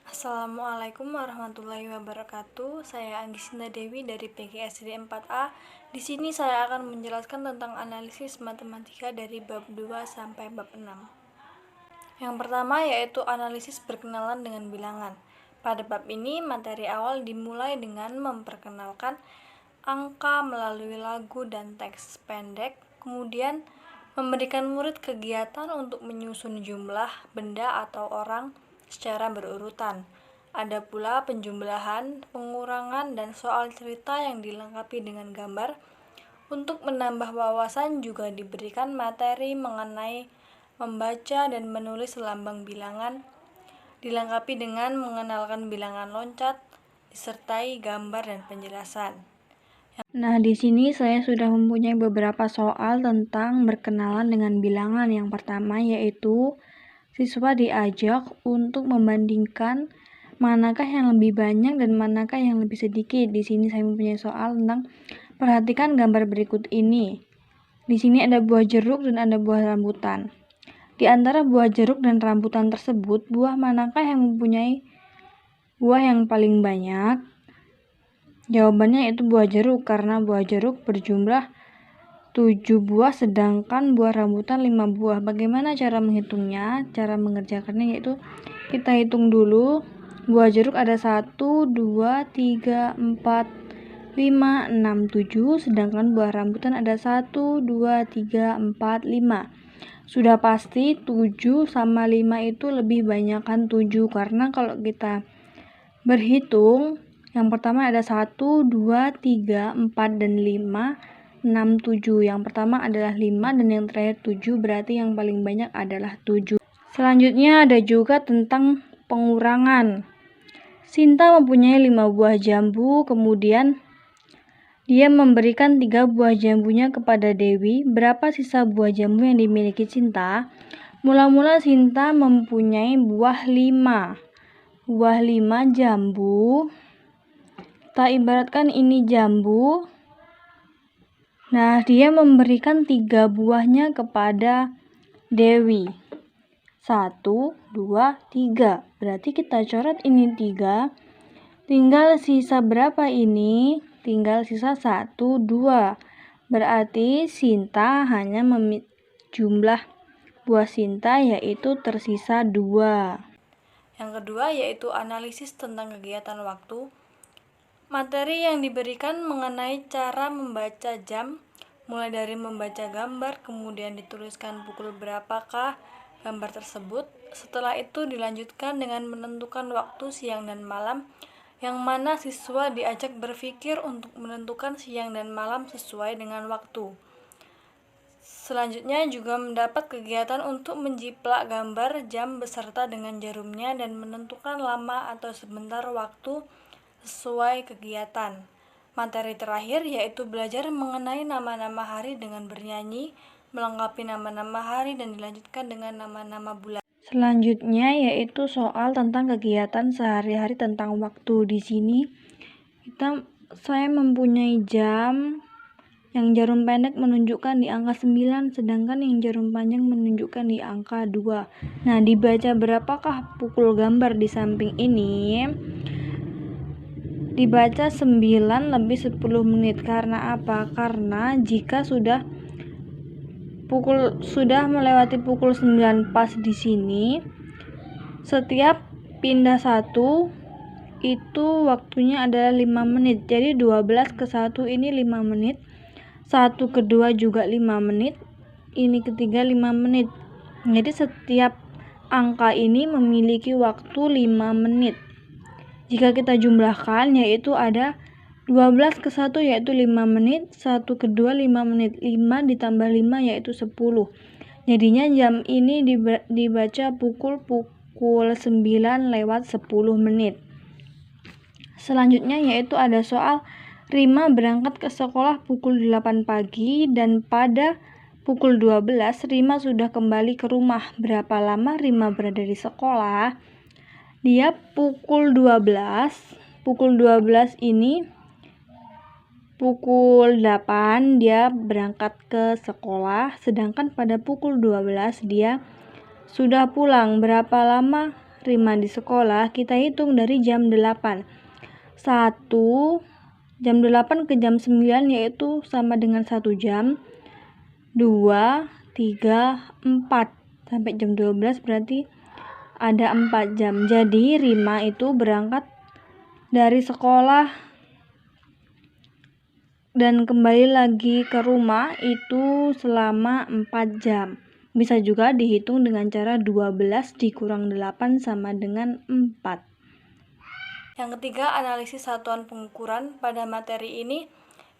Assalamualaikum warahmatullahi wabarakatuh. Saya Anggisinta Dewi dari PGSD 4A. Di sini saya akan menjelaskan tentang analisis matematika dari bab 2 sampai bab 6. Yang pertama yaitu analisis berkenalan dengan bilangan. Pada bab ini, materi awal dimulai dengan memperkenalkan angka melalui lagu dan teks pendek, kemudian memberikan murid kegiatan untuk menyusun jumlah, benda, atau orang secara berurutan. Ada pula penjumlahan, pengurangan, dan soal cerita yang dilengkapi dengan gambar. Untuk menambah wawasan juga diberikan materi mengenai membaca dan menulis lambang bilangan, dilengkapi dengan mengenalkan bilangan loncat, disertai gambar dan penjelasan. Nah, di sini saya sudah mempunyai beberapa soal tentang berkenalan dengan bilangan. Yang pertama yaitu siswa diajak untuk membandingkan manakah yang lebih banyak dan manakah yang lebih sedikit. Di sini saya mempunyai soal tentang perhatikan gambar berikut ini. Di sini ada buah jeruk dan ada buah rambutan. Di antara buah jeruk dan rambutan tersebut, buah manakah yang mempunyai buah yang paling banyak? Jawabannya yaitu buah jeruk, karena buah jeruk berjumlah 7 buah sedangkan buah rambutan 5 buah. Bagaimana cara menghitungnya? Cara mengerjakannya yaitu kita hitung dulu. Buah jeruk ada 1, 2, 3, 4, 5, 6, 7, sedangkan buah rambutan ada 1, 2, 3, 4, 5. Sudah pasti 7 sama 5 itu lebih banyakkan 7, karena kalau kita berhitung, yang pertama ada 1, 2, 3, 4, dan 5, 6, 7. Yang pertama adalah 5 dan yang terakhir 7, berarti yang paling banyak adalah 7. Selanjutnya ada juga tentang pengurangan. Sinta mempunyai 5 buah jambu, kemudian dia memberikan 3 buah jambunya kepada Dewi. Berapa sisa buah jambu yang dimiliki Sinta? Mula-mula Sinta mempunyai buah 5. Buah 5 jambu. Kita ibaratkan ini jambu. Nah, dia memberikan 3 buahnya kepada Dewi. 1, 2, 3. Berarti kita coret ini 3. Tinggal sisa berapa ini? Tinggal sisa 1, 2. Berarti Sinta hanya jumlah buah Sinta yaitu tersisa 2. Yang kedua yaitu analisis tentang kegiatan waktu. Materi yang diberikan mengenai cara membaca jam, mulai dari membaca gambar, kemudian dituliskan pukul berapakah gambar tersebut. Setelah itu dilanjutkan dengan menentukan waktu siang dan malam, yang mana siswa diajak berpikir untuk menentukan siang dan malam sesuai dengan waktu. Selanjutnya juga mendapat kegiatan untuk menjiplak gambar jam beserta dengan jarumnya dan menentukan lama atau sebentar waktu sesuai kegiatan. Materi terakhir yaitu belajar mengenai nama-nama hari dengan bernyanyi, melengkapi nama-nama hari dan dilanjutkan dengan nama-nama bulan. Selanjutnya yaitu soal tentang kegiatan sehari-hari tentang waktu. Di sini saya mempunyai jam yang jarum pendek menunjukkan di angka 9, sedangkan yang jarum panjang menunjukkan di angka 2. Nah, dibaca berapakah pukul gambar di samping ini? Dibaca 9 lebih 10 menit. Karena apa? Karena jika sudah melewati pukul 9 pas di sini, setiap pindah 1 itu waktunya adalah 5 menit. Jadi 12 ke 1 ini 5 menit. 1 ke 2 juga 5 menit. Ini ketiga 5 menit. Jadi setiap angka ini memiliki waktu 5 menit. Jika kita jumlahkan yaitu ada 12 ke 1 yaitu 5 menit, 1 ke 2 5 menit, 5 ditambah 5 yaitu 10. Jadinya jam ini dibaca pukul 9 lewat 10 menit. Selanjutnya yaitu ada soal Rima berangkat ke sekolah pukul 8 pagi dan pada pukul 12 Rima sudah kembali ke rumah. Berapa lama Rima berada di sekolah? Dia pukul 12 ini pukul 8 dia berangkat ke sekolah, sedangkan pada pukul 12 dia sudah pulang. Berapa lama Rima di sekolah, kita hitung dari jam 8. 1, jam 8 ke jam 9 yaitu sama dengan 1 jam. 2, 3, 4. Sampai jam 12 berarti ada 4 jam. Jadi Rima itu berangkat dari sekolah dan kembali lagi ke rumah itu selama 4 jam. Bisa juga dihitung dengan cara 12 dikurang 8 sama dengan 4. Yang ketiga, analisis satuan pengukuran. Pada materi ini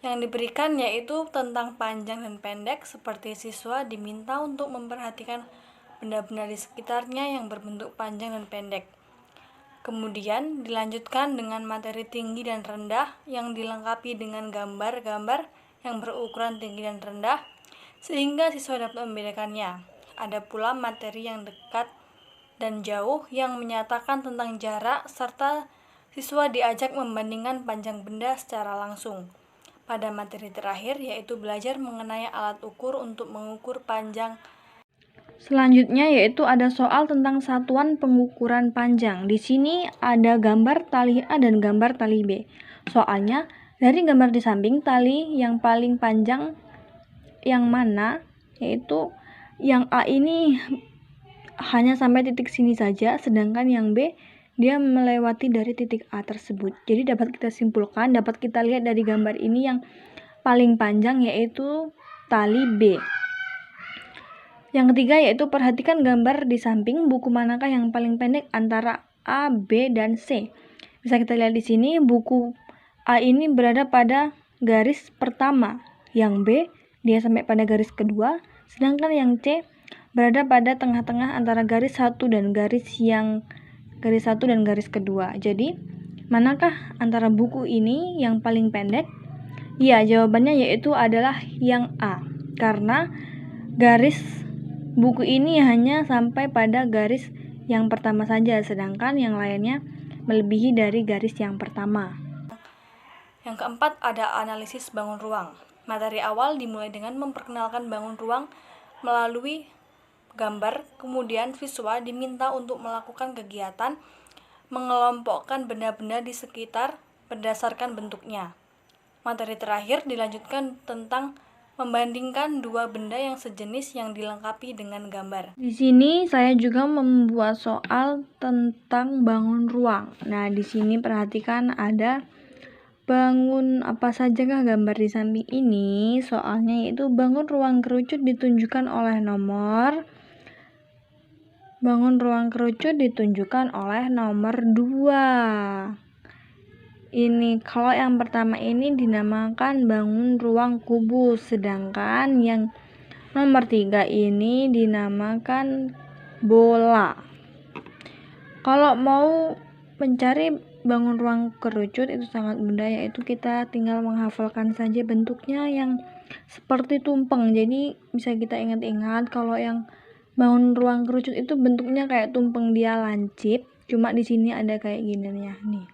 yang diberikan yaitu tentang panjang dan pendek, seperti siswa diminta untuk memperhatikan benda-benda di sekitarnya yang berbentuk panjang dan pendek. Kemudian dilanjutkan dengan materi tinggi dan rendah yang dilengkapi dengan gambar-gambar yang berukuran tinggi dan rendah sehingga siswa dapat membedakannya. Ada pula materi yang dekat dan jauh yang menyatakan tentang jarak serta siswa diajak membandingkan panjang benda secara langsung. Pada materi terakhir yaitu belajar mengenai alat ukur untuk mengukur panjang. Selanjutnya yaitu ada soal tentang satuan pengukuran panjang. Di sini ada gambar tali A dan gambar tali B. Soalnya dari gambar di samping tali yang paling panjang yang mana? Yaitu yang A ini hanya sampai titik sini saja, sedangkan yang B dia melewati dari titik A tersebut. Jadi dapat kita simpulkan, dapat kita lihat dari gambar ini yang paling panjang yaitu tali B. Yang ketiga yaitu perhatikan gambar di samping, buku manakah yang paling pendek antara A, B, dan C. Bisa kita lihat di sini buku A ini berada pada garis pertama, yang B dia sampai pada garis kedua, sedangkan yang C berada pada tengah-tengah antara garis 1 dan garis kedua. Jadi, manakah antara buku ini yang paling pendek? Ya, jawabannya yaitu adalah yang A. Karena garis buku ini hanya sampai pada garis yang pertama saja, sedangkan yang lainnya melebihi dari garis yang pertama. Yang keempat ada analisis bangun ruang. Materi awal dimulai dengan memperkenalkan bangun ruang melalui gambar, kemudian siswa diminta untuk melakukan kegiatan mengelompokkan benda-benda di sekitar berdasarkan bentuknya. Materi terakhir dilanjutkan tentang membandingkan dua benda yang sejenis yang dilengkapi dengan gambar. Di sini saya juga membuat soal tentang bangun ruang. Nah, di sini perhatikan ada bangun apa sajakah gambar di samping ini. Soalnya yaitu bangun ruang kerucut ditunjukkan oleh nomor. Bangun ruang kerucut ditunjukkan oleh nomor 2. Ini kalau yang pertama ini dinamakan bangun ruang kubus, sedangkan yang nomor 3 ini dinamakan bola. Kalau mau mencari bangun ruang kerucut itu sangat mudah, yaitu kita tinggal menghafalkan saja bentuknya yang seperti tumpeng. Jadi bisa kita ingat-ingat kalau yang bangun ruang kerucut itu bentuknya kayak tumpeng, dia lancip, cuma di sini ada kayak gini ya nih.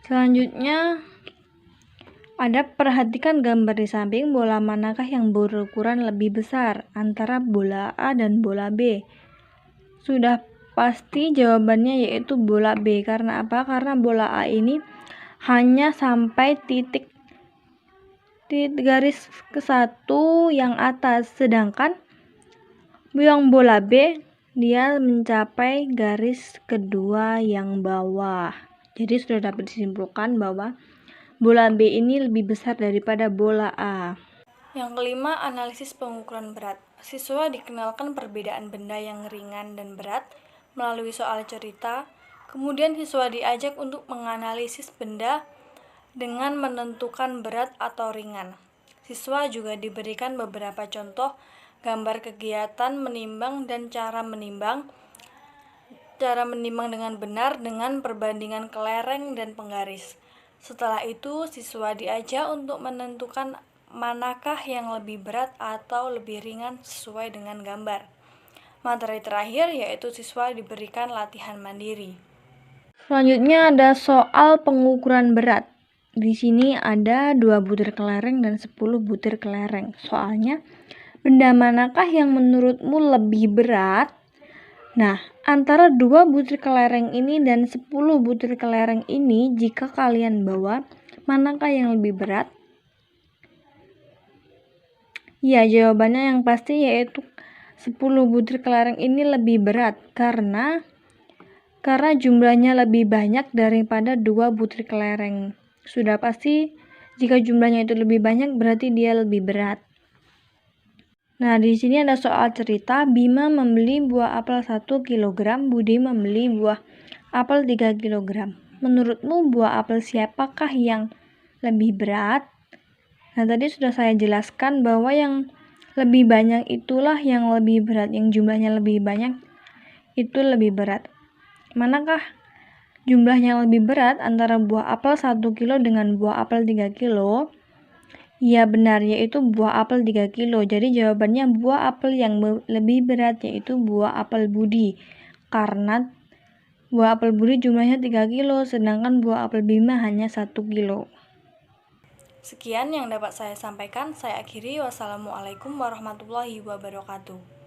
Selanjutnya ada perhatikan gambar di samping, bola manakah yang berukuran lebih besar antara bola A dan bola B. Sudah pasti jawabannya yaitu bola B. Karena apa? Karena bola A ini hanya sampai titik garis ke-1 yang atas, sedangkan yang bola B dia mencapai garis kedua yang bawah. Jadi sudah dapat disimpulkan bahwa bola B ini lebih besar daripada bola A. Yang kelima, analisis pengukuran berat. Siswa dikenalkan perbedaan benda yang ringan dan berat melalui soal cerita. Kemudian siswa diajak untuk menganalisis benda dengan menentukan berat atau ringan. Siswa juga diberikan beberapa contoh gambar kegiatan menimbang dan cara menimbang dengan benar dengan perbandingan kelereng dan penggaris. Setelah itu, siswa diajak untuk menentukan manakah yang lebih berat atau lebih ringan sesuai dengan gambar. Materi terakhir yaitu siswa diberikan latihan mandiri. Selanjutnya ada soal pengukuran berat. Di sini ada 2 butir kelereng dan 10 butir kelereng. Soalnya, benda manakah yang menurutmu lebih berat? Nah, antara 2 butir kelereng ini dan 10 butir kelereng ini, jika kalian bawa, manakah yang lebih berat? Ya, jawabannya yang pasti yaitu 10 butir kelereng ini lebih berat karena jumlahnya lebih banyak daripada 2 butir kelereng. Sudah pasti jika jumlahnya itu lebih banyak berarti dia lebih berat. Nah, di sini ada soal cerita, Bima membeli buah apel 1 kg, Budi membeli buah apel 3 kg. Menurutmu buah apel siapakah yang lebih berat? Nah, tadi sudah saya jelaskan bahwa yang lebih banyak itulah yang lebih berat, yang jumlahnya lebih banyak itu lebih berat. Manakah jumlahnya yang lebih berat antara buah apel 1 kilo dengan buah apel 3 kilo? Ya benar, yaitu buah apel 3 kilo. Jadi jawabannya buah apel yang lebih berat yaitu buah apel Budi. Karena buah apel Budi jumlahnya 3 kilo, sedangkan buah apel Bima hanya 1 kilo. Sekian yang dapat saya sampaikan. Saya akhiri. Wassalamualaikum warahmatullahi wabarakatuh.